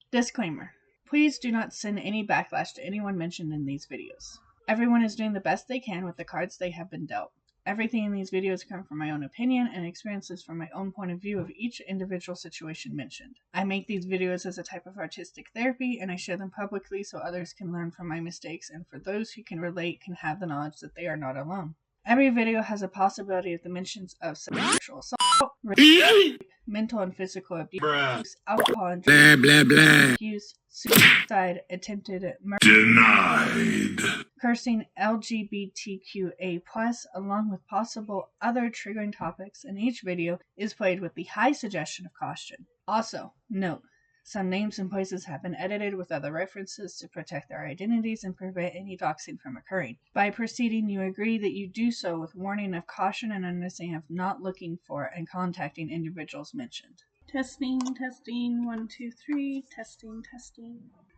Disclaimer. Please do not send any backlash to anyone mentioned in these videos. Everyone is doing the best they can with the cards they have been dealt. Everything in these videos come from my own opinion and experiences from my own point of view of each individual situation mentioned. I make these videos as a type of artistic therapy, and I share them publicly so others can learn from my mistakes, and for those who can relate can have the knowledge that they are not alone. Every video has a possibility of the mentions of sexual assault, rape, mental and physical abuse, alcohol and drug use, suicide, attempted murder, Denied. cursing, LGBTQA+, along with possible other triggering topics, and each video is played with the high suggestion of caution. Also, note, some names and places have been edited with other references to protect their identities and prevent any doxing from occurring. By proceeding, you agree that you do so with warning of caution and understanding of not looking for and contacting individuals mentioned. Testing, 1, 2, 3, testing.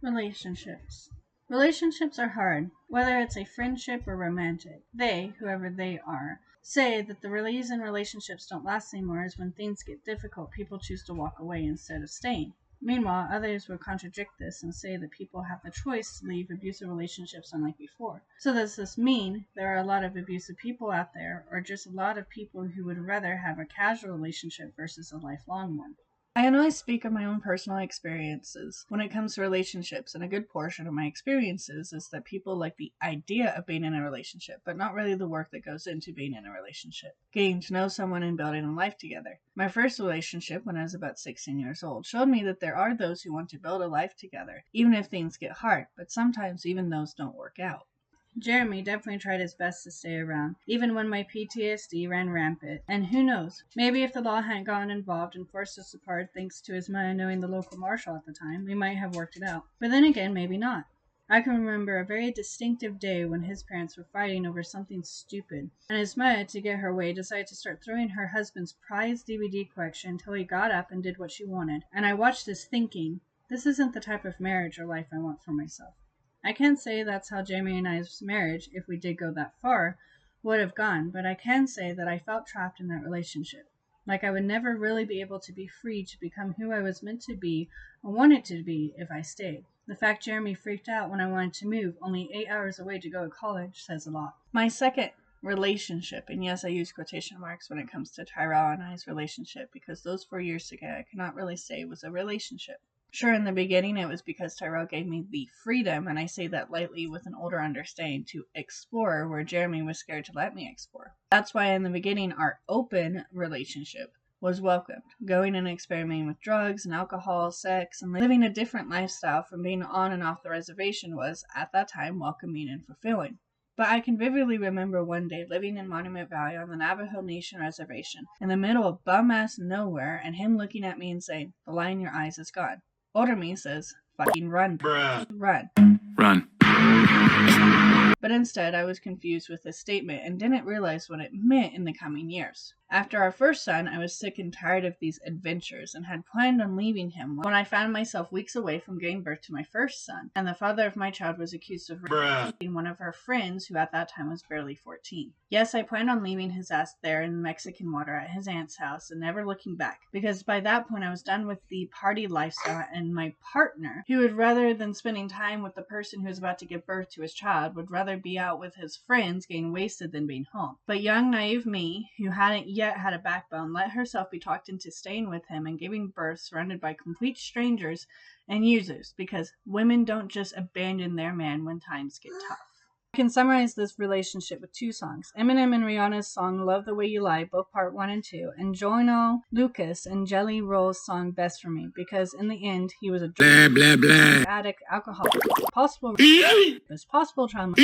Relationships. Relationships are hard, whether it's a friendship or romantic. They, whoever they are, say that the reason relationships don't last anymore is when things get difficult, people choose to walk away instead of staying. Meanwhile, others will contradict this and say that people have the choice to leave abusive relationships unlike before. So does this mean there are a lot of abusive people out there, or just a lot of people who would rather have a casual relationship versus a lifelong one? I can only speak of my own personal experiences when it comes to relationships, and a good portion of my experiences is that people like the idea of being in a relationship, but not really the work that goes into being in a relationship. Getting to know someone and building a life together. My first relationship, when I was about 16 years old, showed me that there are those who want to build a life together, even if things get hard, but sometimes even those don't work out. Jeremy definitely tried his best to stay around, even when my PTSD ran rampant. And who knows, maybe if the law hadn't gotten involved and forced us apart thanks to his mother knowing the local marshal at the time, we might have worked it out. But then again, maybe not. I can remember a very distinctive day when his parents were fighting over something stupid, and his mother, to get her way, decided to start throwing her husband's prized DVD collection until he got up and did what she wanted. And I watched this thinking, this isn't the type of marriage or life I want for myself. I can't say that's how Jamie and I's marriage, if we did go that far, would have gone, but I can say that I felt trapped in that relationship. Like I would never really be able to be free to become who I was meant to be or wanted to be if I stayed. The fact Jeremy freaked out when I wanted to move, only 8 hours away to go to college, says a lot. My second relationship, and yes, I use quotation marks when it comes to Tyrell and I's relationship, because those 4 years together I cannot really say was a relationship. Sure, in the beginning it was because Tyrell gave me the freedom, and I say that lightly with an older understanding, to explore where Jeremy was scared to let me explore. That's why in the beginning our open relationship was welcomed, going and experimenting with drugs and alcohol, sex, and living a different lifestyle from being on and off the reservation was, at that time, welcoming and fulfilling. But I can vividly remember one day living in Monument Valley on the Navajo Nation reservation, in the middle of bum-ass nowhere, and him looking at me and saying, "The light in your eyes is gone." Older me says, "Fucking run, Bruh. run." But instead, I was confused with this statement and didn't realize what it meant in the coming years. After our first son, I was sick and tired of these adventures and had planned on leaving him when I found myself weeks away from giving birth to my first son, and the father of my child was accused of raping one of her friends who at that time was barely 14. Yes, I planned on leaving his ass there in Mexican water at his aunt's house and never looking back, because by that point I was done with the party lifestyle, and my partner, who would rather than spending time with the person who was about to give birth to his child, would rather be out with his friends getting wasted than being home. But young, naive me, who hadn't yet had a backbone, let herself be talked into staying with him and giving birth surrounded by complete strangers and users, because women don't just abandon their man when times get tough. I can summarize this relationship with 2 songs. Eminem and Rihanna's song Love the Way You Lie, both part 1 and 2, and Joyner Lucas and Jelly Roll's song Best For Me, because in the end, he was a drug addict, alcoholic, possible trauma,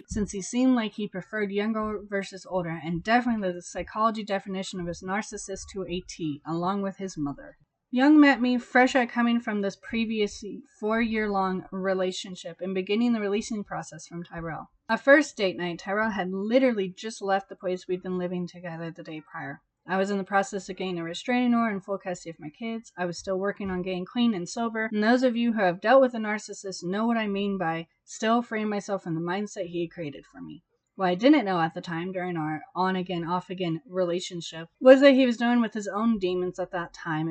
since he seemed like he preferred younger versus older, and definitely the psychology definition of his narcissist to a T, along with his mother. Young met me fresh out coming from this previous 4-year-long relationship and beginning the releasing process from Tyrell. Our first date night, Tyrell had literally just left the place we'd been living together the day prior. I was in the process of getting a restraining order and full custody of my kids. I was still working on getting clean and sober, and those of you who have dealt with a narcissist know what I mean by still freeing myself from the mindset he had created for me. What I didn't know at the time during our on-again, off-again relationship was that he was dealing with his own demons at that time,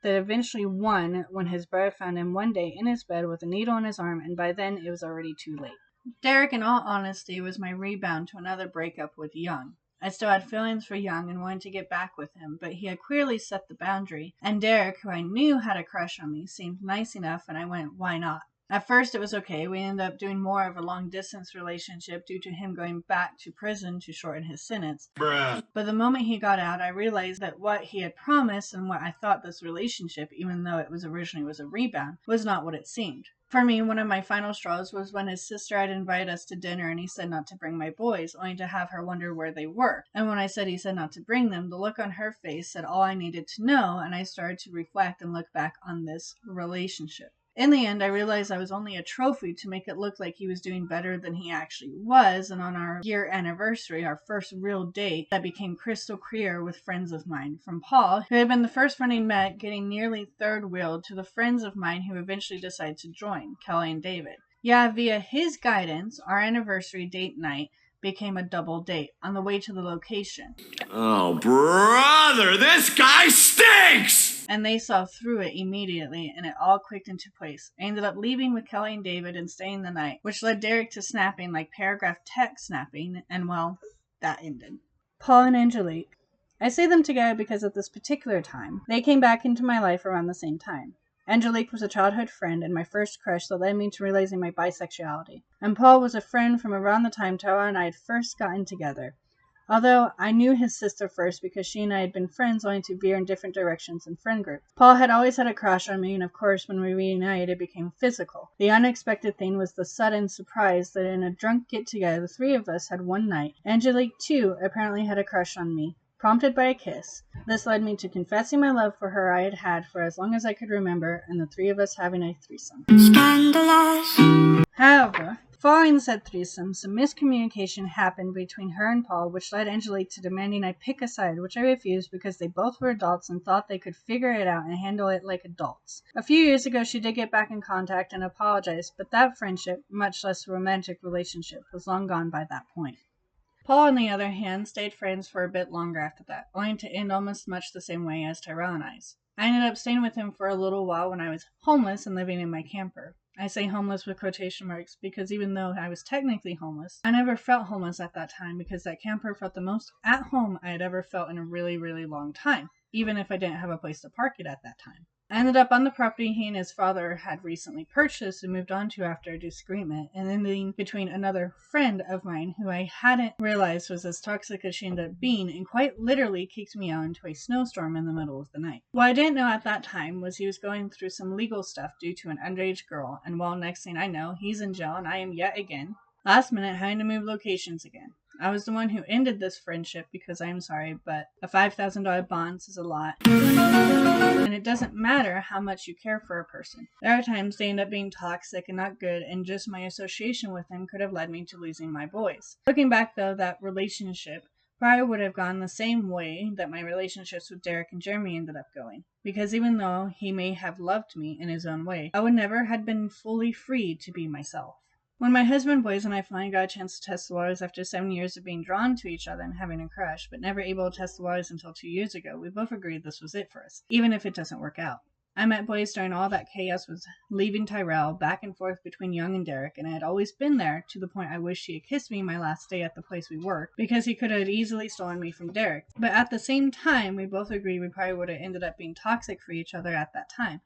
that eventually won when his brother found him one day in his bed with a needle in his arm, and by then it was already too late. Derek, in all honesty, was my rebound to another breakup with Young. I still had feelings for Young and wanted to get back with him, but he had clearly set the boundary, and Derek, who I knew had a crush on me, seemed nice enough, and I went, why not? At first it was okay. We ended up doing more of a long-distance relationship due to him going back to prison to shorten his sentence. Bruh. But the moment he got out, I realized that what he had promised and what I thought this relationship, even though it was originally a rebound, was not what it seemed. For me, one of my final straws was when his sister had invited us to dinner and he said not to bring my boys, only to have her wonder where they were. And when I said he said not to bring them, the look on her face said all I needed to know, and I started to reflect and look back on this relationship. In the end, I realized I was only a trophy to make it look like he was doing better than he actually was, and on our year anniversary, our first real date, that became crystal clear with friends of mine. From Paul, who had been the first friend he met, getting nearly third-wheeled, to the friends of mine who eventually decided to join, Kelly and David. Yeah, via his guidance, our anniversary date night became a double date on the way to the location. Oh, brother, this guy stinks! And they saw through it immediately, and it all clicked into place. I ended up leaving with Kelly and David and staying the night, which led Derek to snapping like paragraph text snapping, and well, that ended. Paul and Angelique. I say them together because at this particular time, they came back into my life around the same time. Angelique was a childhood friend and my first crush that led me to realizing my bisexuality. And Paul was a friend from around the time Tara and I had first gotten together. Although I knew his sister first because she and I had been friends only to veer in different directions in friend groups. Paul had always had a crush on me, and of course when we reunited it became physical. The unexpected thing was the sudden surprise that in a drunk get-together the three of us had one night. Angelique too apparently had a crush on me, prompted by a kiss. This led me to confessing my love for her I had had for as long as I could remember, and the three of us having a threesome. Scandalous. However, following said threesome, some miscommunication happened between her and Paul, which led Angelique to demanding I pick a side, which I refused because they both were adults and thought they could figure it out and handle it like adults. A few years ago, she did get back in contact and apologized, but that friendship, much less romantic relationship, was long gone by that point. Paul, on the other hand, stayed friends for a bit longer after that, only to end almost much the same way as Tyrell and I's. I ended up staying with him for a little while when I was homeless and living in my camper. I say homeless with quotation marks because even though I was technically homeless, I never felt homeless at that time because that camper felt the most at home I had ever felt in a really, really long time, even if I didn't have a place to park it at that time. I ended up on the property he and his father had recently purchased and moved on to after a disagreement, and ending between another friend of mine who I hadn't realized was as toxic as she ended up being and quite literally kicked me out into a snowstorm in the middle of the night. What I didn't know at that time was he was going through some legal stuff due to an underage girl, and well, next thing I know, he's in jail and I am yet again, last minute, having to move locations again. I was the one who ended this friendship because I'm sorry, but a $5,000 bond is a lot. And it doesn't matter how much you care for a person. There are times they end up being toxic and not good, and just my association with them could have led me to losing my boys. Looking back though, that relationship probably would have gone the same way that my relationships with Derek and Jeremy ended up going. Because even though he may have loved me in his own way, I would never have been fully free to be myself. When my husband, boys, and I finally got a chance to test the waters after 7 years of being drawn to each other and having a crush, but never able to test the waters until 2 years ago, we both agreed this was it for us, even if it doesn't work out. I met Boyce during all that chaos was leaving Tyrell, back and forth between Young and Derek, and I had always been there to the point I wished he had kissed me my last day at the place we worked, because he could have easily stolen me from Derek. But at the same time, we both agreed we probably would have ended up being toxic for each other at that time.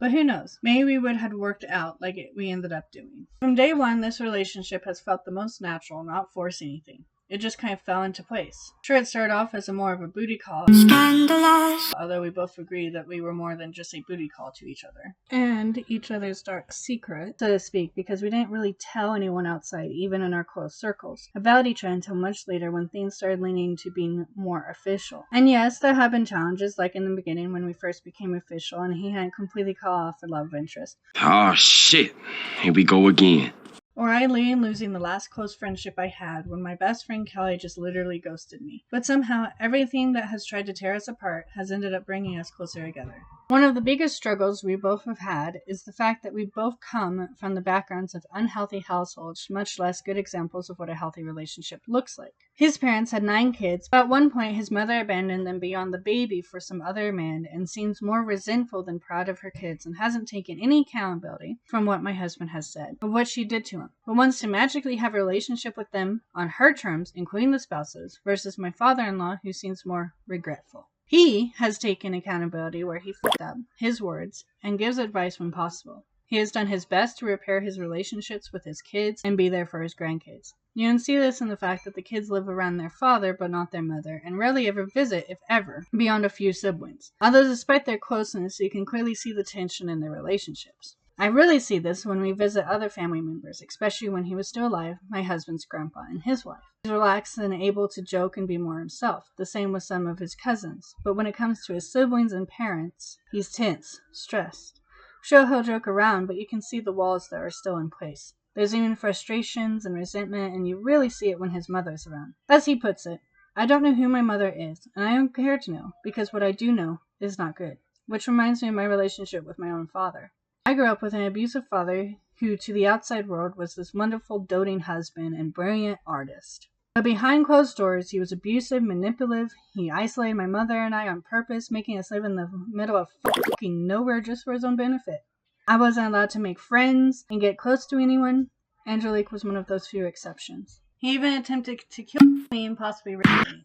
But who knows? Maybe we would have worked out like we ended up doing. From day one, this relationship has felt the most natural, not force anything. It just kind of fell into place. Sure, it started off as more of a booty call, scandalous, although we both agreed that we were more than just a booty call to each other. And each other's dark secret, so to speak, because we didn't really tell anyone outside, even in our close circles, about each other until much later when things started leaning to being more official. And yes, there have been challenges, like in the beginning when we first became official and he hadn't completely cut off a love interest. Oh, shit. Here we go again. Or I lay in losing the last close friendship I had when my best friend Kelly just literally ghosted me. But somehow, everything that has tried to tear us apart has ended up bringing us closer together. One of the biggest struggles we both have had is the fact that we both come from the backgrounds of unhealthy households, much less good examples of what a healthy relationship looks like. His parents had 9 kids, but at one point his mother abandoned them beyond the baby for some other man and seems more resentful than proud of her kids and hasn't taken any accountability, from what my husband has said, of what she did to him, but wants to magically have a relationship with them on her terms, including the spouses, versus my father-in-law who seems more regretful. He has taken accountability where he fucked up, his words, and gives advice when possible. He has done his best to repair his relationships with his kids and be there for his grandkids. You can see this in the fact that the kids live around their father but not their mother, and rarely ever visit, if ever, beyond a few siblings. Although despite their closeness, you can clearly see the tension in their relationships. I really see this when we visit other family members, especially when he was still alive, my husband's grandpa and his wife. He's relaxed and able to joke and be more himself, the same with some of his cousins. But when it comes to his siblings and parents, he's tense, stressed. Sure, he'll joke around, but you can see the walls that are still in place. There's even frustrations and resentment, and you really see it when his mother's around. As he puts it, I don't know who my mother is, and I don't care to know, because what I do know is not good. Which reminds me of my relationship with my own father. I grew up with an abusive father who, to the outside world, was this wonderful, doting husband and brilliant artist. But behind closed doors, he was abusive, manipulative. He isolated my mother and I on purpose, making us live in the middle of fucking nowhere just for his own benefit. I wasn't allowed to make friends and get close to anyone. Angelique was one of those few exceptions. He even attempted to kill me and possibly rape me.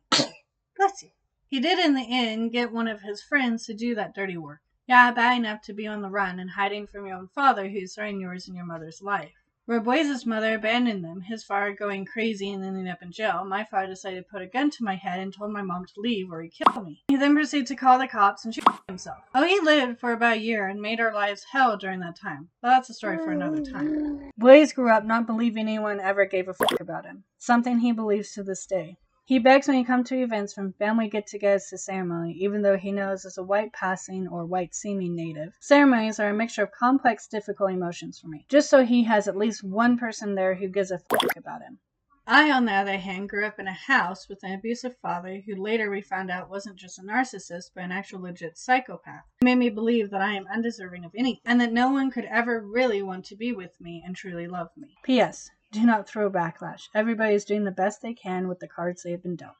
Bless you. He did in the end get one of his friends to do that dirty work. Yeah, bad enough to be on the run and hiding from your own father who's threatening yours and your mother's life. Where Blaze's mother abandoned them, his father going crazy and ending up in jail, my father decided to put a gun to my head and told my mom to leave or he'd kill me. He then proceeded to call the cops and shoot himself. Oh, he lived for about a year and made our lives hell during that time. But that's a story for another time. Blaze grew up not believing anyone ever gave a fuck about him, something he believes to this day. He begs when he comes to events from family get-togethers to ceremony, even though he knows as a white-passing or white-seeming native, ceremonies are a mixture of complex, difficult emotions for me, just so he has at least one person there who gives a fuck about him. I, on the other hand, grew up in a house with an abusive father who later we found out wasn't just a narcissist, but an actual legit psychopath. He made me believe that I am undeserving of anything, and that no one could ever really want to be with me and truly love me. P.S. Do not throw backlash. Everybody is doing the best they can with the cards they have been dealt.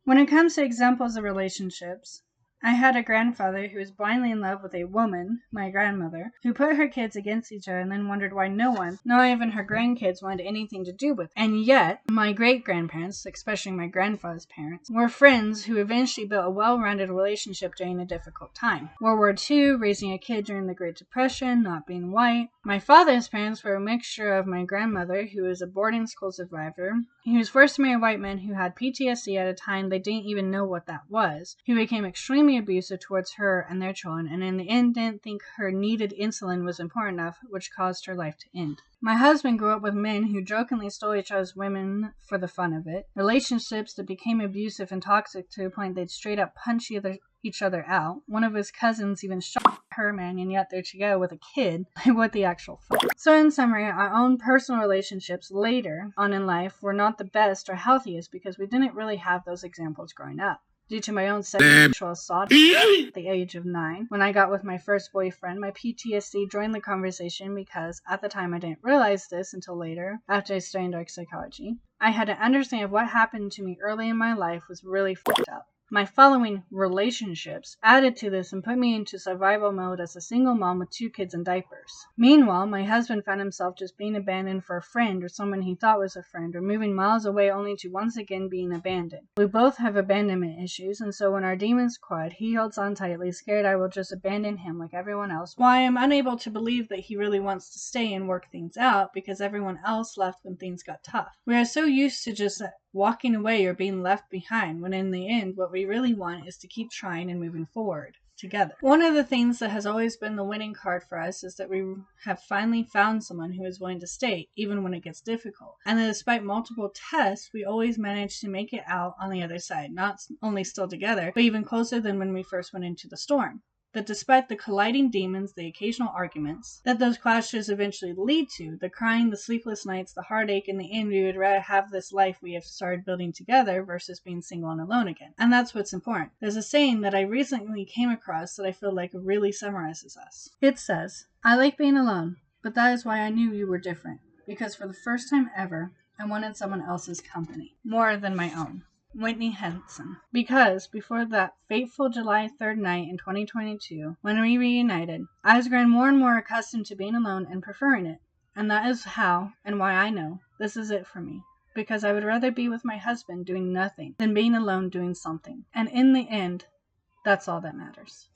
When it comes to examples of relationships, I had a grandfather who was blindly in love with a woman, my grandmother, who put her kids against each other and then wondered why no one, not even her grandkids, wanted anything to do with it. And yet, my great-grandparents, especially my grandfather's parents, were friends who eventually built a well-rounded relationship during a difficult time. World War II, raising a kid during the Great Depression, not being white. My father's parents were a mixture of my grandmother, who was a boarding school survivor, who was forced to marry a white man who had PTSD at a time they didn't even know what that was, who became extremely abusive towards her and their children, and in the end didn't think her needed insulin was important enough, which caused her life to end. My husband grew up with men who jokingly stole each other's women for the fun of it, relationships that became abusive and toxic to the point they'd straight up punch each other out. One of his cousins even shot her man, and yet they're together with a kid. Like, what the actual fuck? So in summary, our own personal relationships later on in life were not the best or healthiest because we didn't really have those examples growing up. Due to my own sexual assault at the age of 9, when I got with my first boyfriend, my PTSD joined the conversation because at the time I didn't realize this until later, after I studied dark psychology. I had to understand what happened to me early in my life was really fucked up. My following relationships added to this and put me into survival mode as a single mom with 2 kids in diapers. Meanwhile, my husband found himself just being abandoned for a friend or someone he thought was a friend, or moving miles away only to once again being abandoned. We both have abandonment issues, and so when our demons quad, he holds on tightly, scared I will just abandon him like everyone else. Why I am unable to believe that he really wants to stay and work things out because everyone else left when things got tough. We are so used to just walking away or being left behind, when in the end what we really want is to keep trying and moving forward together. One of the things that has always been the winning card for us is that we have finally found someone who is willing to stay even when it gets difficult, and that despite multiple tests we always manage to make it out on the other side, not only still together but even closer than when we first went into the storm. That despite the colliding demons, the occasional arguments that those clashes eventually lead to, the crying, the sleepless nights, the heartache, in the end we would rather have this life we have started building together versus being single and alone again. And that's what's important. There's a saying that I recently came across that I feel like really summarizes us. It says, "I like being alone, but that is why I knew you were different. Because for the first time ever, I wanted someone else's company more than my own. Whitney Henson. Because before that fateful July 3rd night in 2022, when we reunited, I was growing more and more accustomed to being alone and preferring it. And that is how and why I know this is it for me. Because I would rather be with my husband doing nothing than being alone doing something. And in the end, that's all that matters.